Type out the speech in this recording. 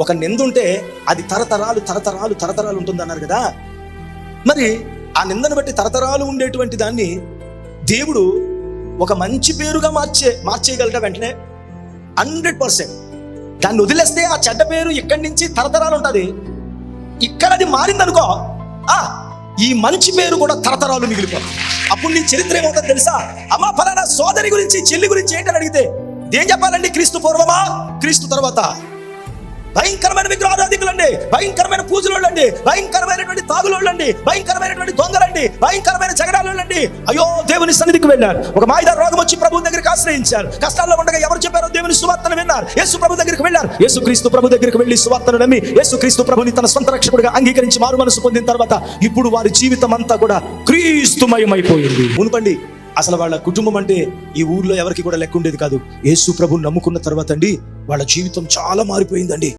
ఒక నింద ఉంటే అది తరతరాలు తరతరాలు తరతరాలు ఉంటుంది అన్నారు కదా. మరి ఆ నిందను బట్టి తరతరాలు ఉండేటువంటి దాన్ని దేవుడు ఒక మంచి పేరుగా మార్చేయగలట వెంటనే 100%. దాన్ని వదిలేస్తే ఆ చెడ్డ పేరు ఇక్కడి నుంచి తరతరాలు ఉంటుంది. ఇక్కడ అది మారిందనుకో, ఈ మంచి పేరు కూడా తరతరాలు మిగిలిపోతుంది. అప్పుడు నీ చరిత్ర ఏమవుతుంది తెలుసా? అమ్మా ఫలానా సోదరి గురించి చెల్లి గురించి ఏంటని అడిగితే ఏం చెప్పాలండి? క్రీస్తు పూర్వమా, క్రీస్తు తర్వాత భయంకరమైన విగ్రహారాధికులండి, భయంకరమైన పూజలోళ్ళండి, భయంకరమైనటువంటి తాగులోళ్ళండి, భయంకరమైనటువంటి దొంగలండి, భయంకరమైన జగడాలండి. అయ్యో దేవుని సన్నిధికి వెళ్ళారు. ఒక మాయిదా రోగం వచ్చి ప్రభు దగ్గరికి ఆశ్రయించారు. కష్టాల్లో ఉండగా ఎవరు చెప్పారో దేవుని సువార్తను విన్నారు. యేసు ప్రభు దగ్గరికి వెళ్ళారు. యేసు క్రీస్తు ప్రభు దగ్గరికి వెళ్ళి సువార్తను నమ్మి యేసు క్రీస్తు ప్రభుని తన సొంత రక్షకుడిగా అంగీకరించి మారు మనసు పొందిన తర్వాత ఇప్పుడు వారి జీవితం అంతా కూడా క్రీస్తుమయమైపోయింది. మునుపండి అసలు వాళ్ళ కుటుంబం అంటే ఈ ఊర్లో ఎవరికి కూడా లెక్క ఉండేది కాదు. యేసు ప్రభుని నమ్ముకున్న తర్వాత అండి వాళ్ళ జీవితం చాలా మారిపోయిందండి.